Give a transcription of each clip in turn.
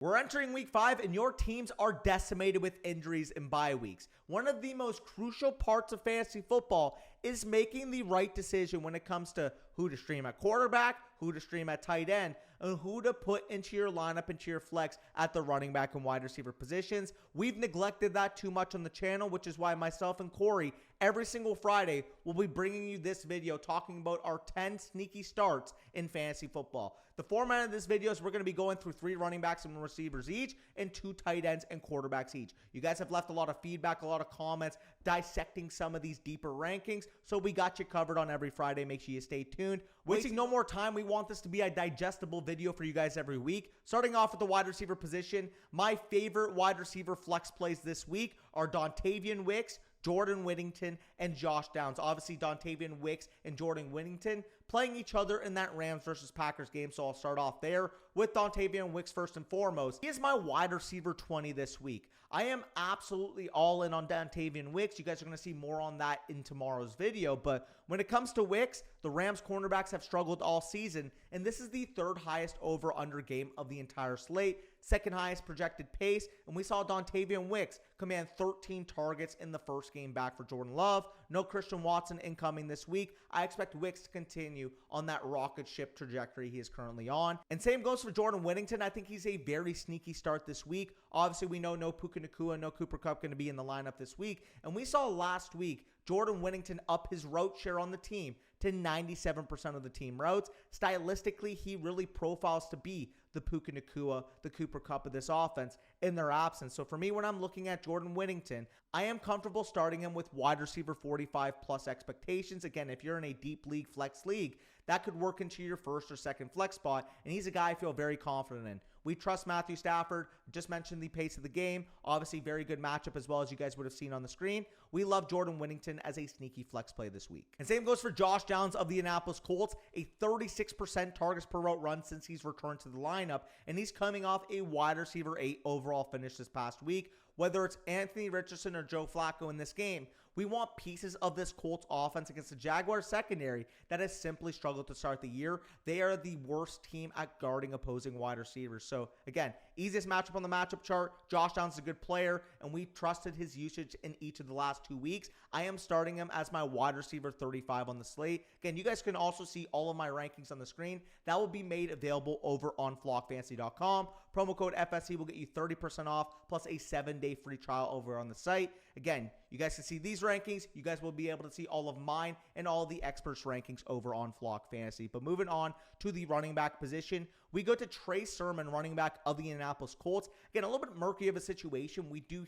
We're entering week 5 and your teams are decimated with injuries and bye weeks. One of the most crucial parts of fantasy football is making the right decision when it comes to who to stream at quarterback, who to stream at tight end, and who to put into your lineup, into your flex at the running back and wide receiver positions. We've neglected that too much on the channel, which is why myself and Corey, every single Friday, will be bringing you this video talking about our 10 sneaky starts in fantasy football. The format of this video is we're going to be going through 3 running backs and receivers each and 2 tight ends and quarterbacks each. You guys have left a lot of feedback, a lot of comments dissecting some of these deeper rankings, so we got you covered on every Friday. Make sure you stay tuned. Wasting no more time, we want this to be a digestible video for you guys every week. Starting off with the wide receiver position, my favorite wide receiver flex plays this week are Dontavian Wicks, Jordan Whittington, and Josh Downs. Obviously, Dontavian Wicks and Jordan Whittington playing each other in that Rams versus Packers game, so I'll start off there with Dontavian Wicks first and foremost. He is my wide receiver 20 this week. I am absolutely all in on Dontavian Wicks. You guys are going to see more on that in tomorrow's video, but when it comes to Wicks, the Rams cornerbacks have struggled all season, and this is the 3rd highest over-under game of the entire slate, 2nd highest projected pace, and we saw Dontavian Wicks command 13 targets in the first game back for Jordan Love. No Christian Watson incoming this week. I expect Wicks to continue on that rocket ship trajectory he is currently on. And same goes for Jordan Whittington. I think he's a very sneaky start this week. Obviously, we know no Puka Nacua, no Cooper Kupp going to be in the lineup this week. And we saw last week Jordan Whittington up his route share on the team to 97% of the team routes. Stylistically, he really profiles to be the Puka Nacua, the Cooper Kupp of this offense in their absence. So for me, when I'm looking at Jordan Whittington, I am comfortable starting him with wide receiver 45 plus expectations. Again, if you're in a deep league, flex league, that could work into your first or second flex spot, and he's a guy I feel very confident in. We trust Matthew Stafford. Just mentioned the pace of the game. Obviously, very good matchup as well, as you guys would have seen on the screen. We love Jordan Whittington as a sneaky flex play this week. And same goes for Josh Downs of the Indianapolis Colts, a 36% targets per route run since he's returned to the lineup, and he's coming off a wide receiver 8 overall finish this past week. Whether it's Anthony Richardson or Joe Flacco in this game, we want pieces of this Colts offense against the Jaguars secondary that has simply struggled to start the year. They are the worst team at guarding opposing wide receivers. So again, easiest matchup on the matchup chart. Josh Downs is a good player, and we trusted his usage in each of the last 2 weeks. I am starting him as my wide receiver 35 on the slate. Again, you guys can also see all of my rankings on the screen. That will be made available over on flockfantasy.com. Promo code FSC will get you 30% off plus a 7-day free trial over on the site. Again, you guys can see these rankings. You guys will be able to see all of mine and all of the experts' rankings over on Flock Fantasy. But moving on to the running back position, we go to Trey Sermon, running back of the Indianapolis Colts. Again, a little bit murky of a situation. We do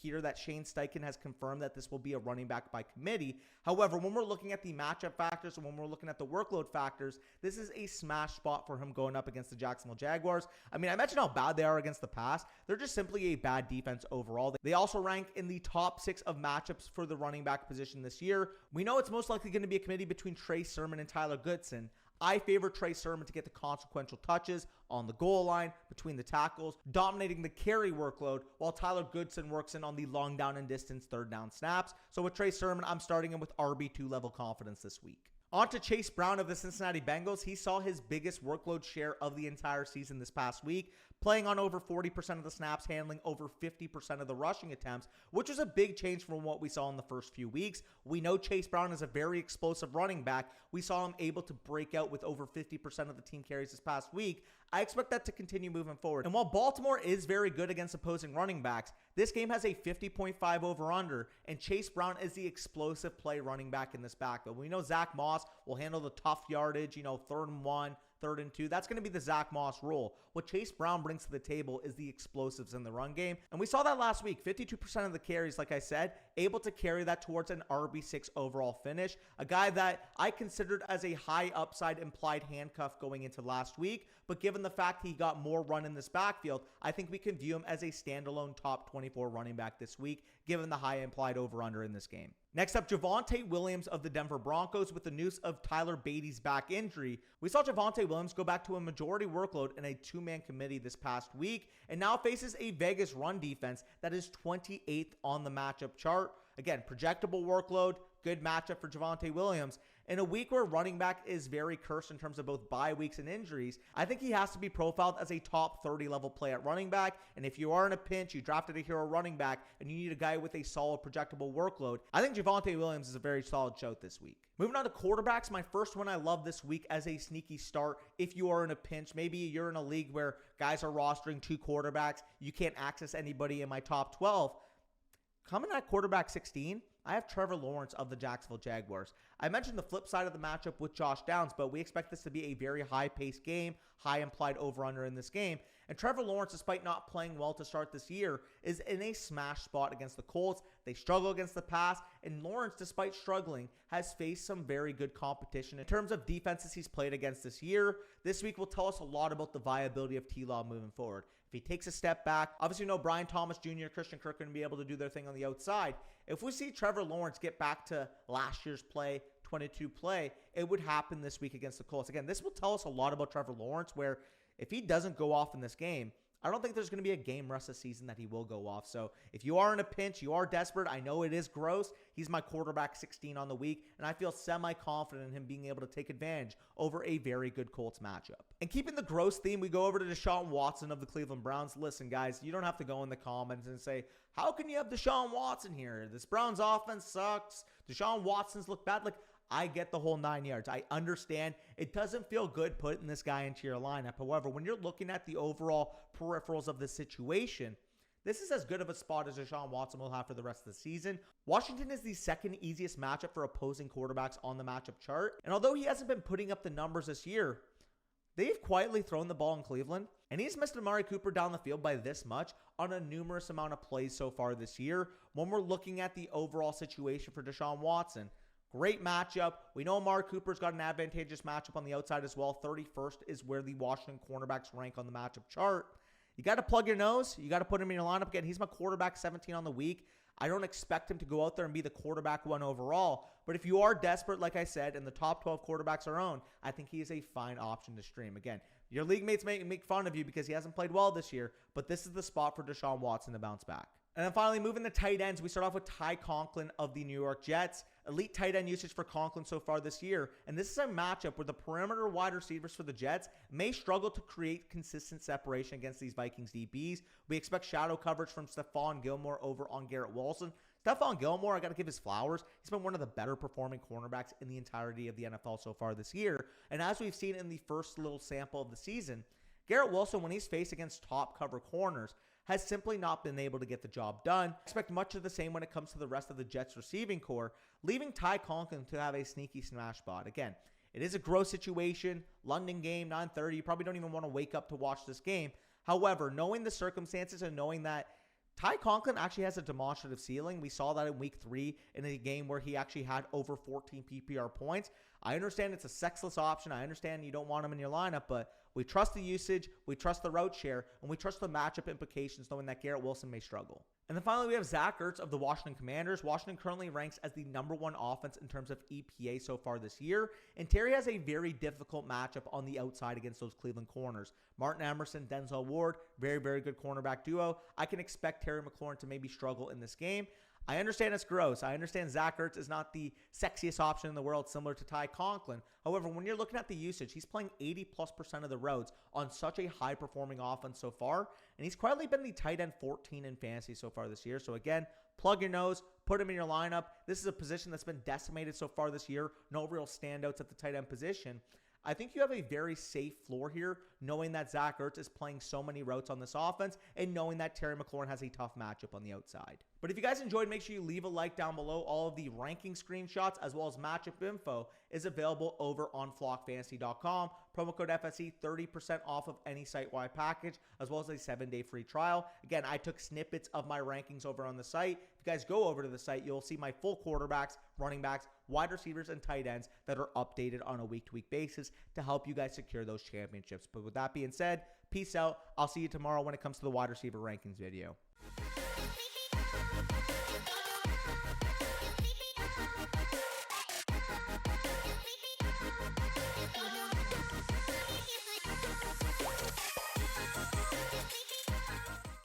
hear that Shane Steichen has confirmed that this will be a running back by committee. However, when we're looking at the matchup factors and when we're looking at the workload factors, this is a smash spot for him going up against the Jacksonville Jaguars. I mean, I mentioned how bad they are against the pass. They're just simply a bad defense overall. They also rank in the top 6 of matchups for the running back position this year. We know it's most likely going to be a committee between Trey Sermon and Tyler Goodson. I favor Trey Sermon to get the consequential touches on the goal line, between the tackles, dominating the carry workload, while Tyler Goodson works in on the long down and distance 3rd down snaps. So with Trey Sermon, I'm starting him with RB2 level confidence this week. On to Chase Brown of the Cincinnati Bengals. He saw his biggest workload share of the entire season this past week, playing on over 40% of the snaps, handling over 50% of the rushing attempts, which was a big change from what we saw in the first few weeks. We know Chase Brown is a very explosive running back. We saw him able to break out with over 50% of the team carries this past week. I expect that to continue moving forward. And while Baltimore is very good against opposing running backs, this game has a 50.5 over-under, and Chase Brown is the explosive play running back in this backfield. We know Zach Moss will handle the tough yardage, 3rd and 1, 3rd and 2. That's going to be the Zach Moss role. What Chase Brown brings to the table is the explosives in the run game. And we saw that last week. 52% of the carries, like I said, able to carry that towards an RB6 overall finish. A guy that I considered as a high upside implied handcuff going into last week. But given the fact he got more run in this backfield, I think we can view him as a standalone top 24 running back this week, given the high implied over-under in this game. Next up, Javonte Williams of the Denver Broncos with the news of Tyler Beatty's back injury. We saw Javonte Williams go back to a majority workload in a 2-man committee this past week and now faces a Vegas run defense that is 28th on the matchup chart. Again, projectable workload, good matchup for Javonte Williams. In a week where running back is very cursed in terms of both bye weeks and injuries, I think he has to be profiled as a top 30 level play at running back. And if you are in a pinch, you drafted a hero running back, and you need a guy with a solid projectable workload, I think Javonte Williams is a very solid shout this week. Moving on to quarterbacks, my first one I love this week as a sneaky start. If you are in a pinch, maybe you're in a league where guys are rostering 2 quarterbacks, you can't access anybody in my top 12. Coming at quarterback 16, I have Trevor Lawrence of the Jacksonville Jaguars. I mentioned the flip side of the matchup with Josh Downs, but we expect this to be a very high-paced game, high implied over-under in this game. And Trevor Lawrence, despite not playing well to start this year, is in a smash spot against the Colts. They struggle against the pass, and Lawrence, despite struggling, has faced some very good competition in terms of defenses he's played against this year. This week will tell us a lot about the viability of T-Law moving forward. If he takes a step back, obviously no Brian Thomas Jr., Christian Kirk going to be able to do their thing on the outside. If we see Trevor Lawrence get back to last year's play, 22 play, it would happen this week against the Colts. Again, this will tell us a lot about Trevor Lawrence, where if he doesn't go off in this game, I don't think there's going to be a game rest of the season that he will go off. So if you are in a pinch, you are desperate, I know it is gross. He's my quarterback 16 on the week, and I feel semi-confident in him being able to take advantage over a very good Colts matchup. And keeping the gross theme, we go over to Deshaun Watson of the Cleveland Browns. Listen, guys, you don't have to go in the comments and say, how can you have Deshaun Watson here? This Browns offense sucks. Deshaun Watson's look bad. Like, I get the whole 9 yards. I understand it doesn't feel good putting this guy into your lineup. However, when you're looking at the overall peripherals of the situation, this is as good of a spot as Deshaun Watson will have for the rest of the season. Washington is the second easiest matchup for opposing quarterbacks on the matchup chart. And although he hasn't been putting up the numbers this year, they've quietly thrown the ball in Cleveland, and he's missed Amari Cooper down the field by this much on a numerous amount of plays so far this year. When we're looking at the overall situation for Deshaun Watson, great matchup. We know Amari Cooper's got an advantageous matchup on the outside as well. 31st is where the Washington cornerbacks rank on the matchup chart. You got to plug your nose. You got to put him in your lineup. Again, he's my quarterback 17 on the week. I don't expect him to go out there and be the quarterback 1 overall. But if you are desperate, like I said, and the top 12 quarterbacks are owned, I think he is a fine option to stream. Again, your league mates may make fun of you because he hasn't played well this year, but this is the spot for Deshaun Watson to bounce back. And then finally, moving to tight ends, we start off with Ty Conklin of the New York Jets. Elite tight end usage for Conklin so far this year. And this is a matchup where the perimeter wide receivers for the Jets may struggle to create consistent separation against these Vikings DBs. We expect shadow coverage from Stephon Gilmore over on Garrett Wilson. Stephon Gilmore, I got to give his flowers. He's been one of the better performing cornerbacks in the entirety of the NFL so far this year. And as we've seen in the first little sample of the season, Garrett Wilson, when he's faced against top cover corners, has simply not been able to get the job done. I expect much of the same when it comes to the rest of the Jets receiving core, leaving Ty Conklin to have a sneaky smash spot. Again, it is a gross situation. London game, 9:30. You probably don't even want to wake up to watch this game. However, knowing the circumstances and knowing that Ty Conklin actually has a demonstrative ceiling. We saw that in week 3 in a game where he actually had over 14 PPR points. I understand it's a sexless option. I understand you don't want him in your lineup, but we trust the usage, we trust the route share, and we trust the matchup implications knowing that Garrett Wilson may struggle. And then finally, we have Zach Ertz of the Washington Commanders. Washington currently ranks as the #1 offense in terms of EPA so far this year. And Terry has a very difficult matchup on the outside against those Cleveland corners. Martin Emerson, Denzel Ward, very, very good cornerback duo. I can expect Terry McLaurin to maybe struggle in this game. I understand it's gross. I understand Zach Ertz is not the sexiest option in the world, similar to Ty Conklin. However, when you're looking at the usage, he's playing 80+% of the routes on such a high-performing offense so far, and he's quietly been the tight end 14 in fantasy so far this year. So again, plug your nose, put him in your lineup. This is a position that's been decimated so far this year. No real standouts at the tight end position. I think you have a very safe floor here, knowing that Zach Ertz is playing so many routes on this offense and knowing that Terry McLaurin has a tough matchup on the outside. But if you guys enjoyed, make sure you leave a like down below. All of the ranking screenshots as well as matchup info is available over on flockfantasy.com. Promo code FSE, 30% off of any site-wide package, as well as a 7-day free trial. Again, I took snippets of my rankings over on the site. If you guys go over to the site, you'll see my full quarterbacks, running backs, wide receivers, and tight ends that are updated on a week-to-week basis to help you guys secure those championships. But with that being said, peace out. I'll see you tomorrow when it comes to the wide receiver rankings video.